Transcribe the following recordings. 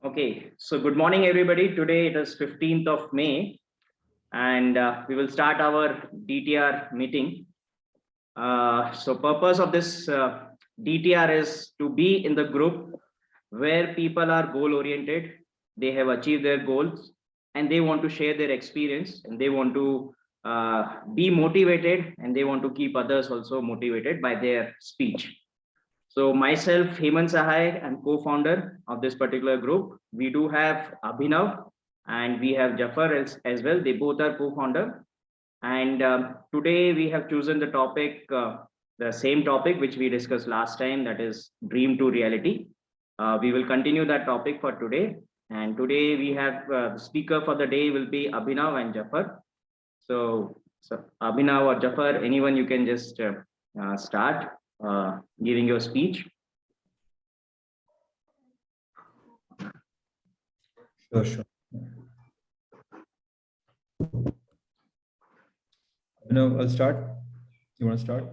Okay, so good morning, everybody. Today it is 15th of May, and we will start our DTR meeting. So purpose of this DTR is to be in the group where people are goal oriented, they have achieved their goals, and they want to share their experience, and they want to be motivated, and they want to keep others also motivated by their speech. So myself, Hemant Sahai, I'm co-founder of this particular group. We do have Abhinav and we have Jafar as well. They both are co-founder. And today we have chosen the same topic which we discussed last time, that is dream to reality. We will continue that topic for today. And today we have the speaker for the day will be Abhinav and Jafar. So Abhinav or Jafar, anyone you can just start giving your speech. Sure. I'll start. You want to start?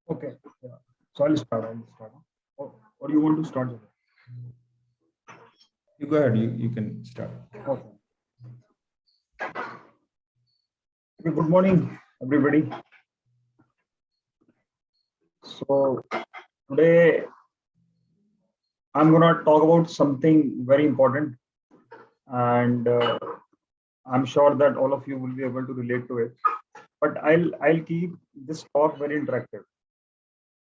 Okay. Yeah. So I'll start. Or you want to start? You go ahead. You can start. Okay. Good morning, everybody. So today I'm gonna talk about something very important, and I'm sure that all of you will be able to relate to it. But I'll keep this talk very interactive.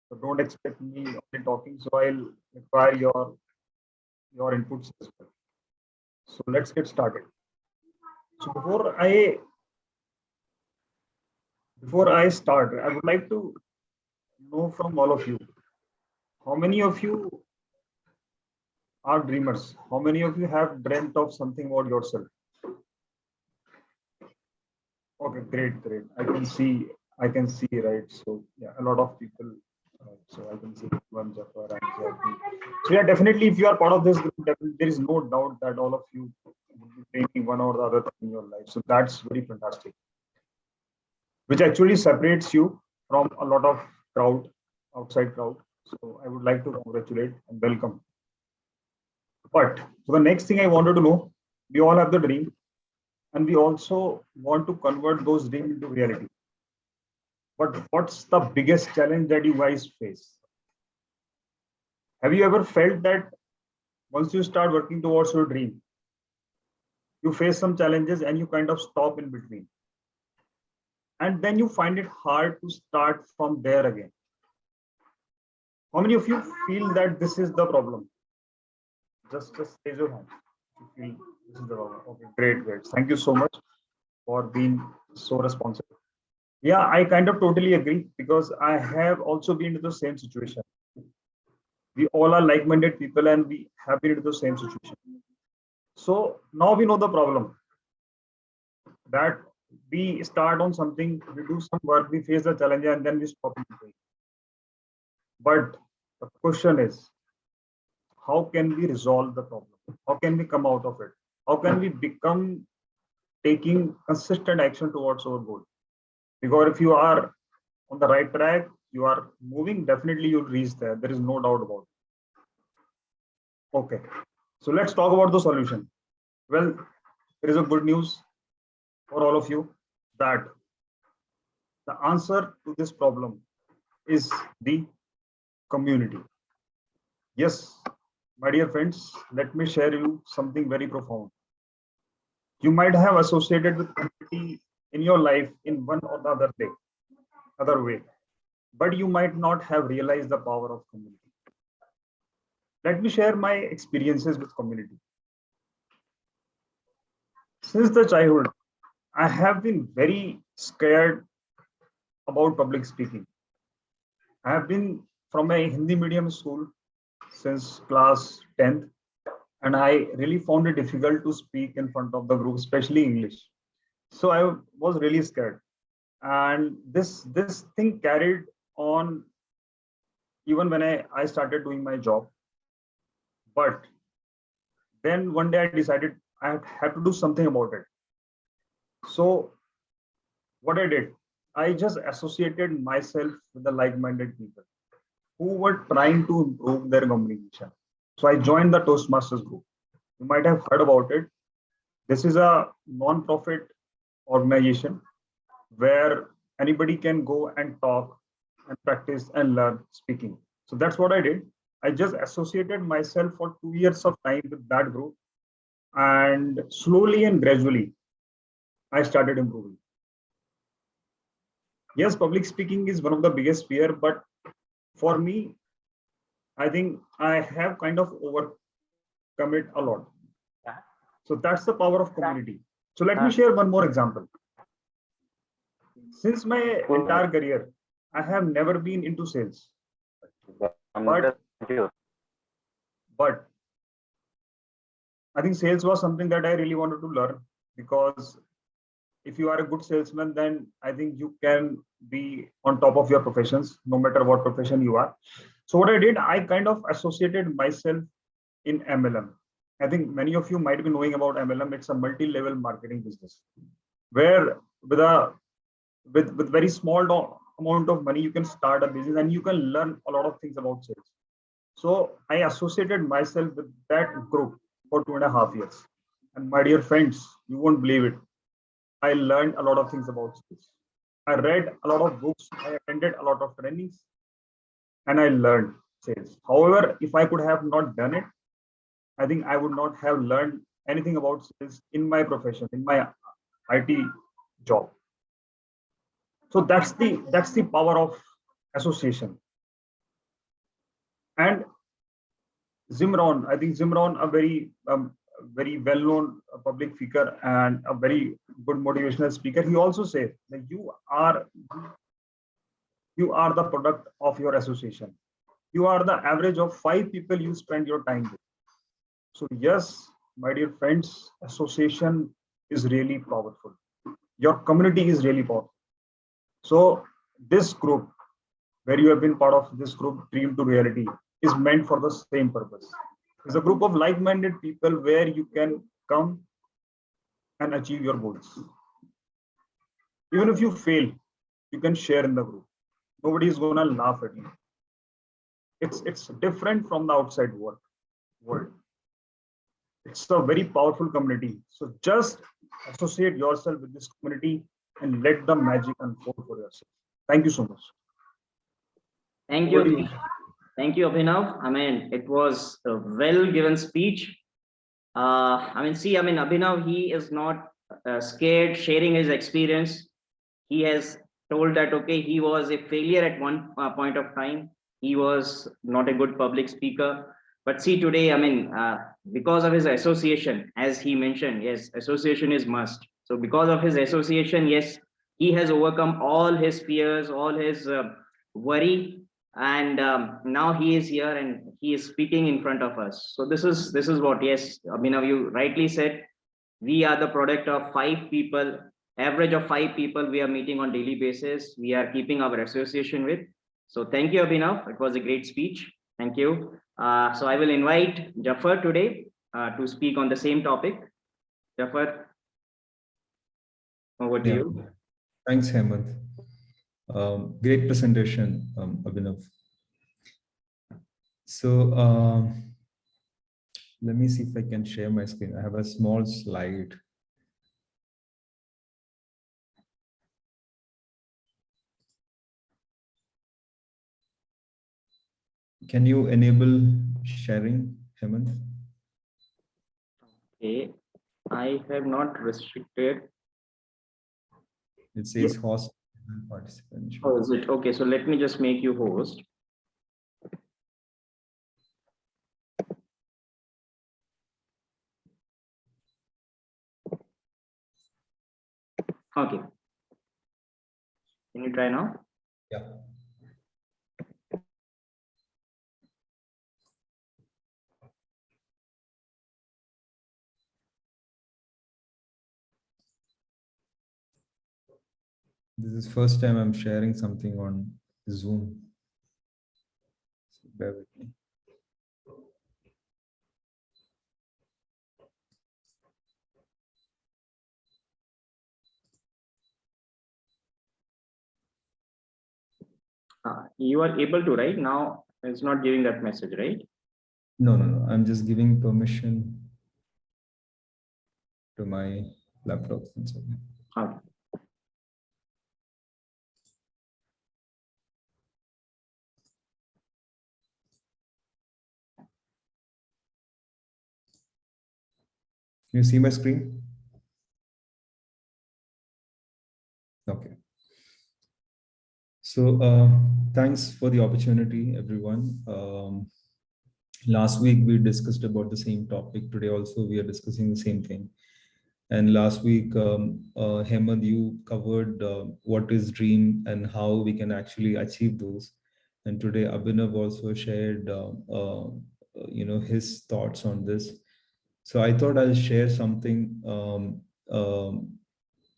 So don't expect me only talking. So I'll require your inputs as well. So let's get started. So before I start, I would like to know from all of you, how many of you are dreamers? How many of you have dreamt of something about yourself? Okay, great. I can see, right? So yeah, a lot of people. So I can see one Jafar and Jyoti. So yeah, definitely, if you are part of this group, there is no doubt that all of you will be dreaming one or the other thing in your life. So that's very fantastic, which actually separates you from a lot of outside crowd. So I would like to congratulate and welcome. But so the next thing I wanted to know, we all have the dream, and we also want to convert those dreams into reality. But what's the biggest challenge that you guys face? Have you ever felt that once you start working towards your dream, you face some challenges and you kind of stop in between? And then you find it hard to start from there again. How many of you feel that this is the problem? Just raise your hand. You feel this is the problem. Okay, great. Thank you so much for being so responsive. Yeah, I kind of totally agree, because I have also been in the same situation. We all are like-minded people and we have been in the same situation. So now we know the problem, that we start on something, we do some work, we face the challenge, and then we stop it. But the question is, how can we resolve the problem? How can we come out of it? How can we become taking consistent action towards our goal? Because if you are on the right track, you are moving, definitely you'll reach there. There is no doubt about it. Okay, so let's talk about the solution. Well, there is a good news for all of you, that the answer to this problem is the community. Yes, my dear friends, let me share you something very profound. You might have associated with community in your life in one or the other way, but you might not have realized the power of community. Let me share my experiences with community. Since the childhood, I have been very scared about public speaking. I have been from a Hindi medium school since class 10th, and I really found it difficult to speak in front of the group, especially English. So I was really scared, and this thing carried on even when I started doing my job. But then one day I decided I had to do something about it. So what I did, I just associated myself with the like-minded people who were trying to improve their communication. So I joined the Toastmasters group. You might have heard about it. This is a non-profit organization where anybody can go and talk and practice and learn speaking. So that's what I did. I just associated myself for 2 years of time with that group, and slowly and gradually I started improving. Yes, public speaking is one of the biggest fear, but for me, I think I have kind of overcome it a lot. So that's the power of community. So let me share one more example. Since my entire career, I have never been into sales. But I think sales was something that I really wanted to learn, because if you are a good salesman, then I think you can be on top of your professions, no matter what profession you are. So what I did, I kind of associated myself in MLM. I think many of you might be knowing about MLM. It's a multi-level marketing business where with very small amount of money, you can start a business and you can learn a lot of things about sales. So I associated myself with that group for 2.5 years. And my dear friends, you won't believe it, I learned a lot of things about sales. I read a lot of books, I attended a lot of trainings, and I learned sales. However, if I could have not done it, I think I would not have learned anything about sales in my profession, in my IT job. So that's the power of association. And Zimron, I think Zimron, a very well-known public figure and a very good motivational speaker, he also said that you are the product of your association. You are the average of 5 people you spend your time with. So yes, my dear friends, association is really powerful. Your community is really powerful. So this group, where you have been part of this group, Dream to Reality, is meant for the same purpose. It's a group of like-minded people where you can come and achieve your goals. Even if you fail, you can share in the group. Nobody is gonna laugh at you. It's different from the outside world. It's a very powerful community. So just associate yourself with this community and let the magic unfold for yourself. Thank you so much. Thank you. Thank you, Abhinav. I mean, it was a well-given speech. Abhinav, he is not scared sharing his experience. He has told that, okay, he was a failure at one point of time. He was not a good public speaker. But see, today, because of his association, as he mentioned, yes, association is must. So because of his association, yes, he has overcome all his fears, all his worry, and now he is here and he is speaking in front of us. So this is what, yes, Abhinav, you rightly said, we are the product of 5 people, average of 5 people we are meeting on daily basis, we are keeping our association with. So thank you, Abhinav, it was a great speech. Thank you. So I will invite Jafar today to speak on the same topic. Jafar, over to you. Thanks, Hemant. Great presentation, Abhinav. So let me see if I can share my screen. I have a small slide. Can you enable sharing, Hemant? Okay, I have not restricted. It says host participant. Oh, is it? Okay, so let me just make you host. Okay. Can you try now? Yeah. This is first time I'm sharing something on Zoom. So bear with me. You are able to, right? Now it's not giving that message, right? No. I'm just giving permission. to my laptop. Okay. Can you see my screen? Okay. So thanks for the opportunity, everyone. Last week we discussed about the same topic. Today also we are discussing the same thing. And last week, Hemant, you covered what is dream and how we can actually achieve those. And today Abhinav also shared, his thoughts on this. So I thought I'll share something,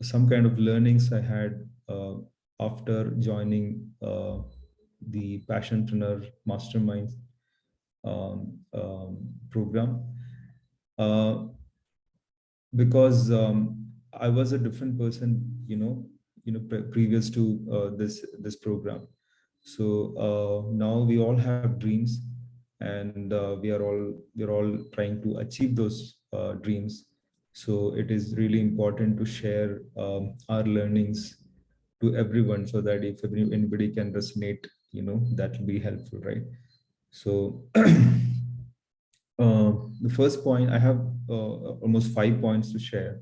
some kind of learnings I had after joining the Passionpreneur Mastermind program. Uh, because I was a different person, previous to this program. So now we all have dreams, and we're all trying to achieve those dreams. So it is really important to share our learnings to everyone, so that if anybody can resonate, that will be helpful, right? So the first point, I have almost 5 points to share.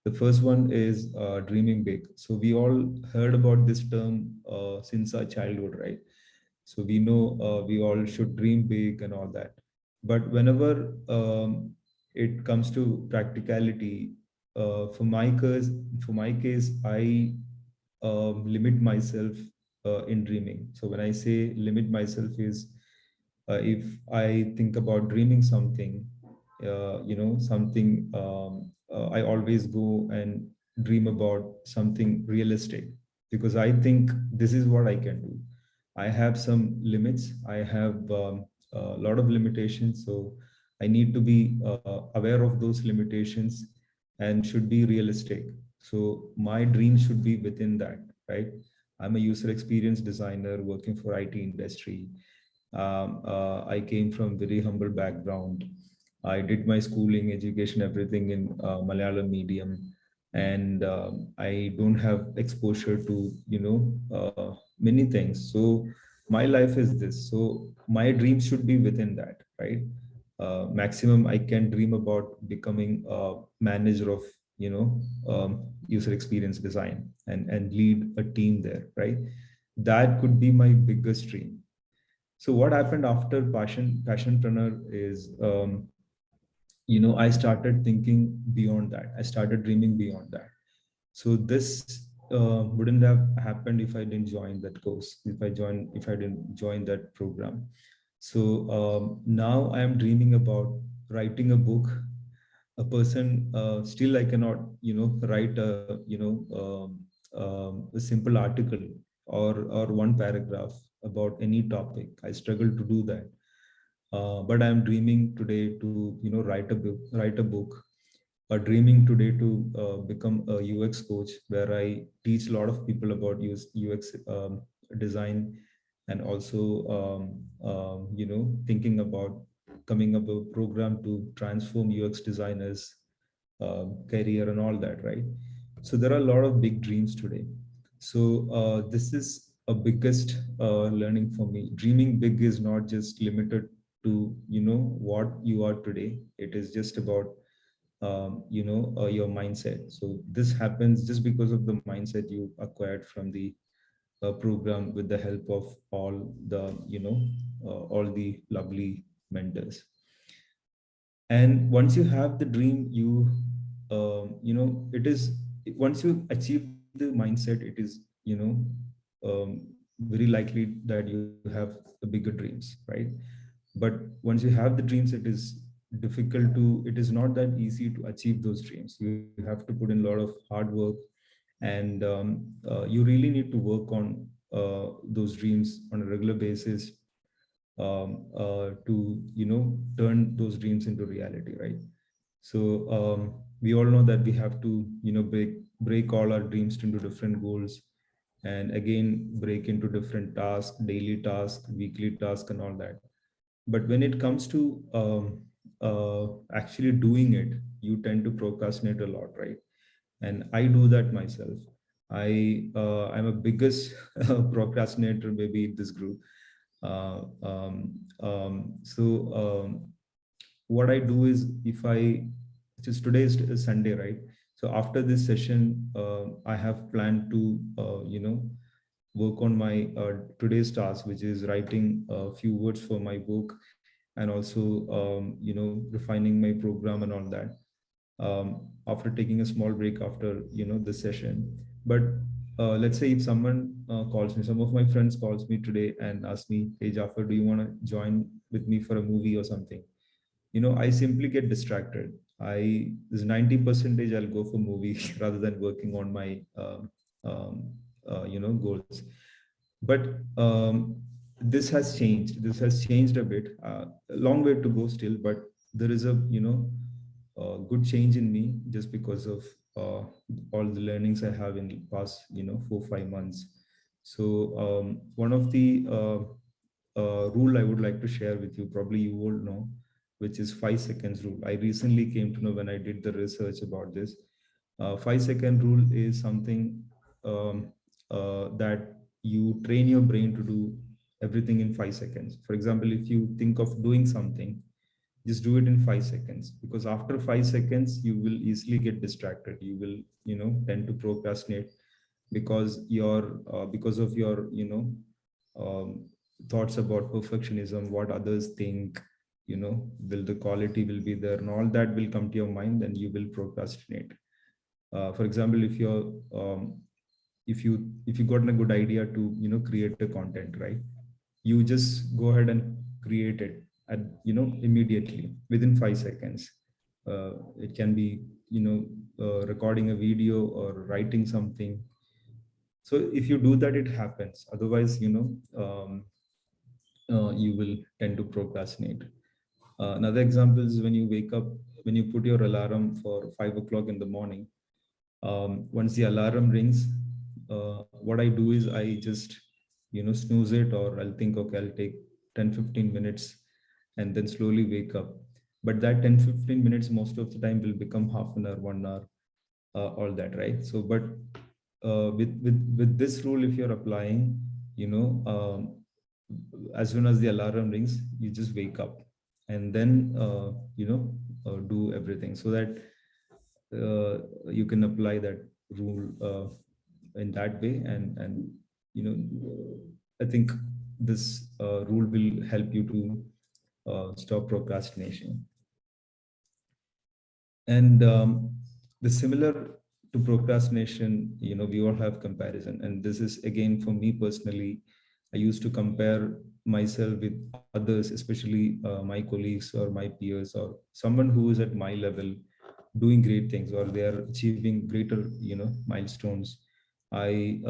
The first one is dreaming big. So we all heard about this term since our childhood, right? So we know we all should dream big and all that. But whenever it comes to practicality, for my case, I limit myself in dreaming. So when I say limit myself is, if I think about dreaming something, something, I always go and dream about something realistic, because I think this is what I can do. I have some limits. I have a lot of limitations. So I need to be aware of those limitations and should be realistic. So my dream should be within that, right? I'm a user experience designer working for IT industry. I came from very humble background. I did my schooling, education, everything in Malayalam medium, and I don't have exposure to many things. So my life is this. So my dreams should be within that, right? Maximum I can dream about becoming a manager of user experience design and lead a team there, right? That could be my biggest dream. So what happened after passionpreneur is, I started thinking beyond that. I started dreaming beyond that. So this wouldn't have happened if I didn't join that course, if I didn't join that program. So now I am dreaming about writing a book. A person, still I cannot write a simple article or one paragraph about any topic. I struggle to do that. But I'm dreaming today to write a book, or dreaming today to become a UX coach, where I teach a lot of people about UX design, and also thinking about coming up with a program to transform UX designers career and all that, right? So there are a lot of big dreams today. So this is a biggest learning for me. Dreaming big is not just limited to what you are today. It is just about your mindset. So this happens just because of the mindset you acquired from the program, with the help of all the lovely mentors. And once you have the dream, it is, once you achieve the mindset, it is very likely that you have the bigger dreams, right? But once you have the dreams, it is not that easy to achieve those dreams. You have to put in a lot of hard work, and you really need to work on those dreams on a regular basis, to turn those dreams into reality, right? So we all know that we have to break all our dreams into different goals, and again break into different tasks, daily tasks, weekly tasks, and all that. But when it comes to actually doing it, you tend to procrastinate a lot, right? And I do that myself. I'm a biggest procrastinator maybe in this group. uh, um, so what I do is, if I just today is Sunday, right? So after this session, I have planned to work on my today's task, which is writing a few words for my book, and also refining my program and all that. After taking a small break after the session. But let's say if someone calls me, some of my friends calls me today and ask me, "Hey Jafar, do you want to join with me for a movie or something?" I simply get distracted. I This 90 percentage I'll go for movie rather than working on my goals. But this has changed. This has changed a bit. A long way to go still, but there is a good change in me just because of uh, all the learnings I have in the past 4 5 months. So one of the rule I would like to share with you, probably you will know, which is 5 seconds rule. I recently came to know when I did the research about this. 5 second rule is something that you train your brain to do everything in 5 seconds. For example, if you think of doing something, just do it in 5 seconds, because after 5 seconds you will easily get distracted. You will tend to procrastinate because of your thoughts about perfectionism, what others think, will the quality will be there, and all that will come to your mind, and you will procrastinate. For example, if you got a good idea to create a content, right? You just go ahead and create it at immediately within 5 seconds. It can be recording a video or writing something. So if you do that, it happens. Otherwise, you will tend to procrastinate. Another example is when you wake up, when you put your alarm for 5 o'clock in the morning. Once the alarm rings, what I do is I just snooze it, or I'll think, okay, I'll take 10 15 minutes and then slowly wake up. But that 10 15 minutes most of the time will become half an hour, 1 hour, all that, right? So but with this rule, if you're applying, as soon as the alarm rings, you just wake up, and then do everything, so that you can apply that rule in that way. And I think this rule will help you to stop procrastination. And the similar to procrastination, we all have comparison. And this is again for me personally, I used to compare myself with others, especially my colleagues or my peers, or someone who is at my level doing great things, or they are achieving greater milestones. I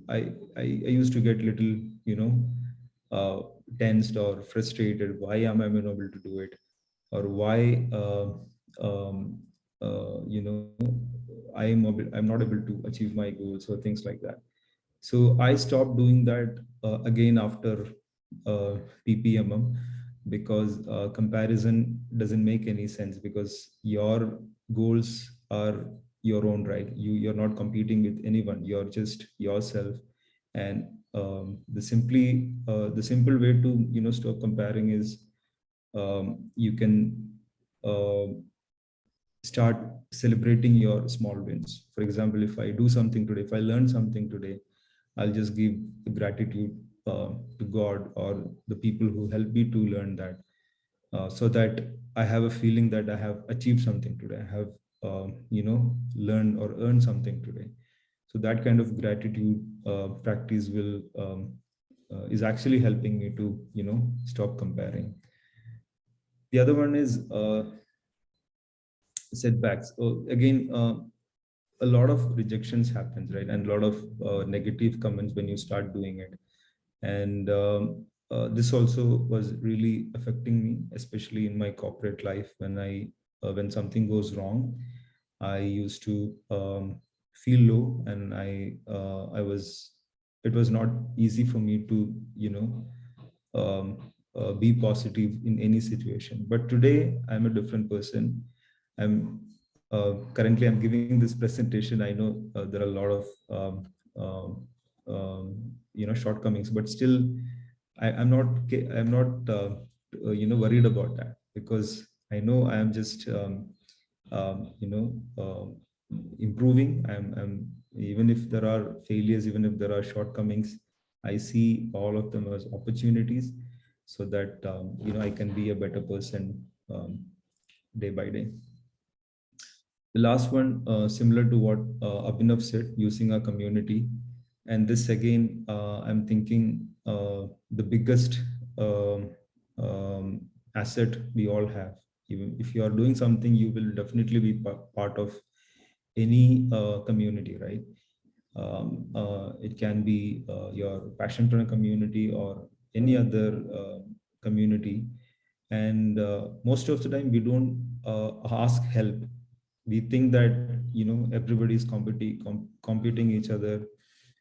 i i, I used to get little uh, tensed or frustrated. Why am I unable to do it? Or why um, I'm not able to achieve my goals, or things like that. So I stopped doing that again after PPMM, because comparison doesn't make any sense, because your goals are your own, right? You're not competing with anyone. You're just yourself. And the simple way to stop comparing is, you can uh, start celebrating your small wins. For example, if I do something today, if I learn something today, I'll just give gratitude to God or the people who helped me to learn that, so that I have a feeling that I have achieved something today. I have, learned or earned something today. So that kind of gratitude practice will is actually helping me to stop comparing. The other one is setbacks. Again, a lot of rejections happens, right? And a lot of negative comments when you start doing it. And this also was really affecting me, especially in my corporate life. When something goes wrong, I used to feel low, and I was it was not easy for me to be positive in any situation. But today I'm a different person. I'm currently I'm giving this presentation. I know there are a lot of shortcomings, but still I'm not worried about that, because I know I am just improving. I'm even if there are failures, even if there are shortcomings, I see all of them as opportunities, so that I can be a better person day by day. The last one, similar to what Abhinav said, using our community. And this again, I'm thinking the biggest um, asset we all have. Even if you are doing something, you will definitely be part of any community, right? It can be your passion community or any other community. And most of the time we don't ask help. We think that everybody is competing each other,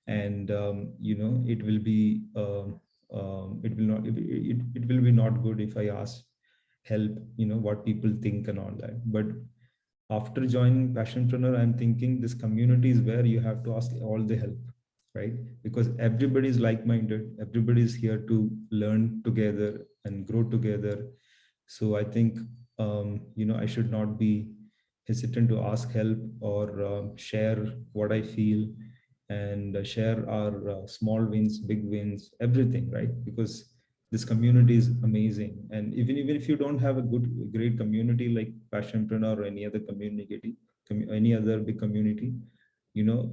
and it will be it will not it will be not good if I ask help, what people think and all that. But after joining Passionpreneur, I'm thinking this community is where you have to ask all the help, right? Because everybody is like-minded, everybody is here to learn together and grow together. So I think I should not be hesitant to ask help, or share what I feel, and share our small wins, big wins, everything, right? Because this community is amazing. And even if you don't have a great community like Passionpreneur or any other community, any other big community,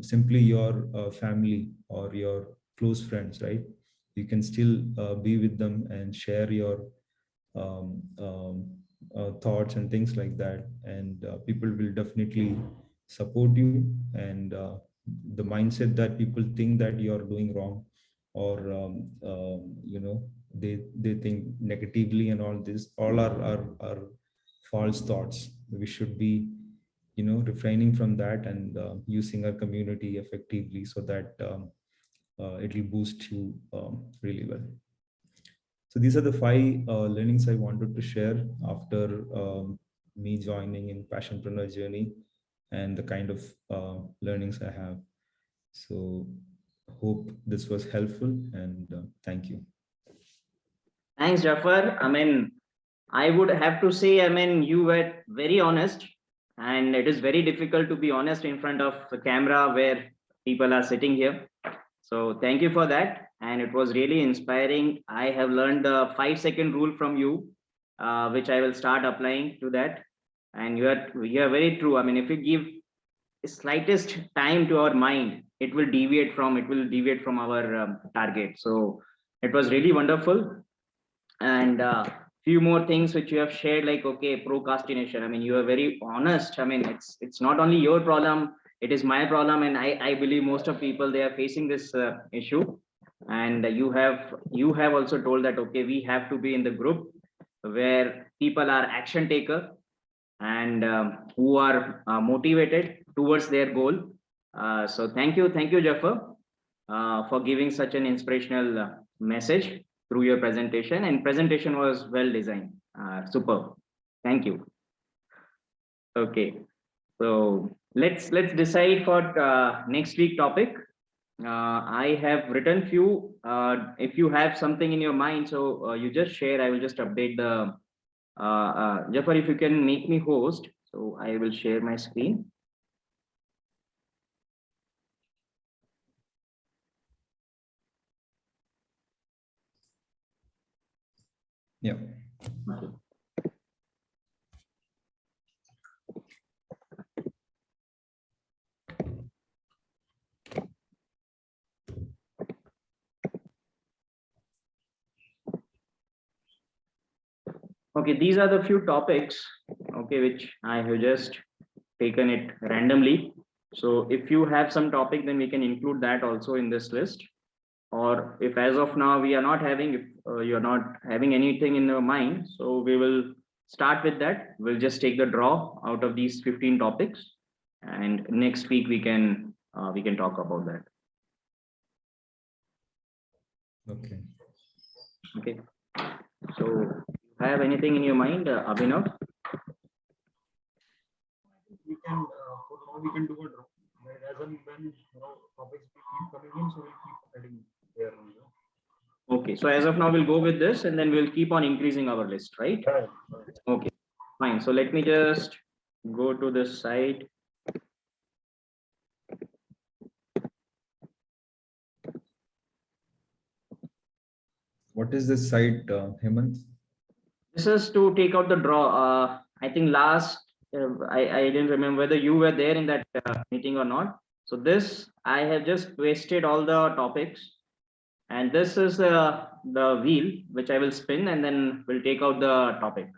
simply your family or your close friends, right? You can still be with them and share your um, um, thoughts and things like that, and people will definitely support you. And the mindset that people think that you're doing wrong, or they think negatively, and all this, all are false thoughts. We should be refraining from that, and using our community effectively, so that it will boost you really well. So these are the five learnings I wanted to share after me joining in Passionpreneur journey, and the kind of learnings I have. So hope this was helpful, and thank you. Thanks, Jafar. I mean, I would have to say, I mean, you were very honest, and it is very difficult to be honest in front of the camera where people are sitting here. So thank you for that. And it was really inspiring. I have learned the 5-second rule from you, which I will start applying to that. And you are very true. I mean, if you give slightest time to our mind, it will deviate from our target. So it was really wonderful. And few more things which you have shared, like, okay, procrastination. I mean, you are very honest. I mean, it's not only your problem, it is my problem, and I believe most of people, they are facing this issue. And you have also told that, okay, we have to be in the group where people are action taker, and who are motivated towards their goal. So thank you, Jaffer, for giving such an inspirational message through your presentation. And presentation was well designed. Superb. Thank you. Okay, so let's decide for next week topic. I have written few. If you have something in your mind, so you just share. I will just update the Jafar. If you can make me host, so I will share my screen. Yeah. Okay. Okay, these are the few topics, okay, which I have just taken it randomly. So if you have some topic, then we can include that also in this list. Or if as of now we are not having, if you're not having anything in your mind, so we will start with that. We'll just take the draw out of these 15 topics, and next week we can talk about that. Okay. Okay. So have anything in your mind, Abhinav? we can do a draw. As and when topics keep coming in, so we'll keep adding there. Okay, so as of now, we'll go with this, and then we'll keep on increasing our list, right? Okay, fine. So let me just go to this site. What is this site, Hemant? This is to take out the draw. I think last, I didn't remember whether you were there in that meeting or not. So this, I have just pasted all the topics, and this is the wheel which I will spin, and then we'll take out the topic.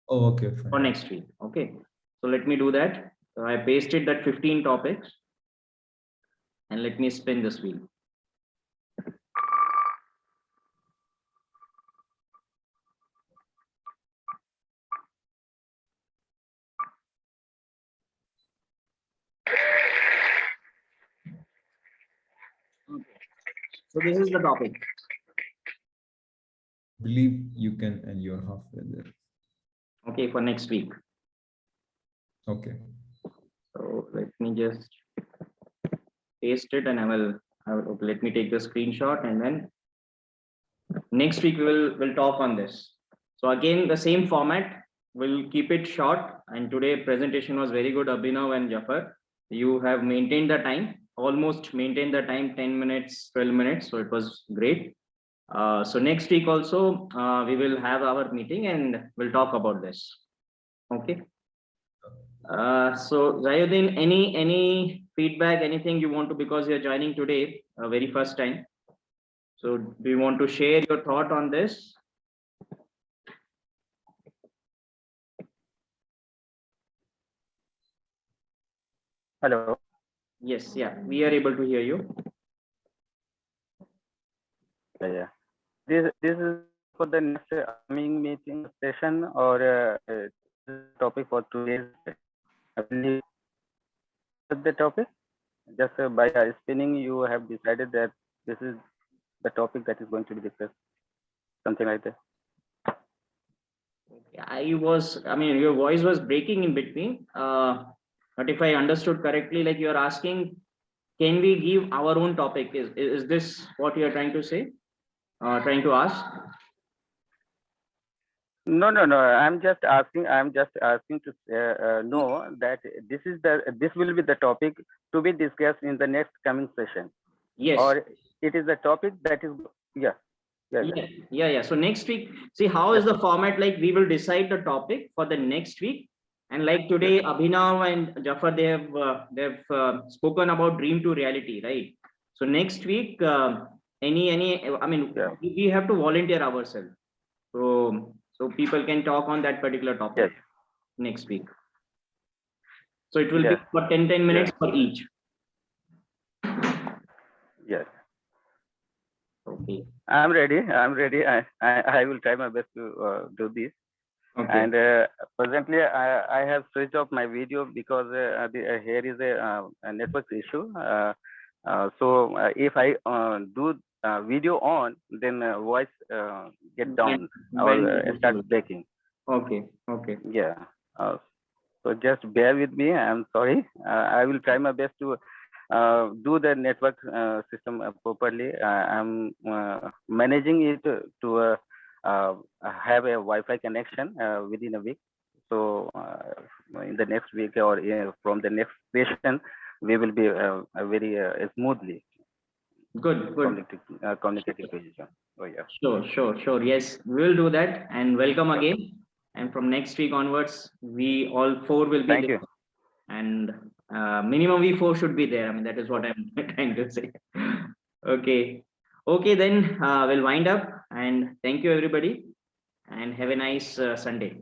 Oh, okay, fine. For next week. Okay, so let me do that. So I pasted that 15 topics, and let me spin this wheel. Okay. So this is the topic. Believe you can, and you're halfway there. Okay, for next week. Okay. So let me just paste it, and I will okay, let me take the screenshot, and then next week we'll talk on this. So again, the same format. We'll keep it short. And today presentation was very good, Abhinav and Jafar. You have maintained the time, almost maintained the time, 10 minutes, 12 minutes. So it was great. So next week also, we will have our meeting and we'll talk about this. Okay. So Zayuddin, any feedback, anything you want to, because you're joining today, very first time. So do you want to share your thought on this? Hello. Yes, yeah, we are able to hear you. Yeah. This is for the next coming meeting session, or topic for today's. I believe the topic. Just by spinning, you have decided that this is the topic that is going to be discussed. Something like that. I mean, your voice was breaking in between. But if I understood correctly, like you're asking, can we give our own topic? Is this what you're trying to say? Trying to ask? No. I'm just asking to know that this will be the topic to be discussed in the next coming session. Yes. Or it is the topic that is Yeah. So next week, see how is the format like? We will decide the topic for the next week, and like today, Abhinav and Jafar, they've spoken about dream to reality, right? So next week, I mean, we have to volunteer ourselves, so people can talk on that particular topic next week. So it will be for 10 minutes for each. Yes. Okay. I'm ready. I will try my best to do this. Okay. And presently, I have switched off my video because here is a network issue. So if I do video on, then voice get down or start breaking. Okay. Yeah. So just bear with me. I'm sorry. I will try my best to do the network system properly. I'm managing it to have a Wi-Fi connection within a week. So in the next week or from the next session, we will be very smoothly. Good. Communicating position. Oh yeah. Sure. Yes, we will do that, and welcome again. And from next week onwards, we all four will be Thank there. you. And minimum we four should be there. I mean, that is what I'm trying to say. Okay, then we'll wind up, and thank you everybody, and have a nice Sunday.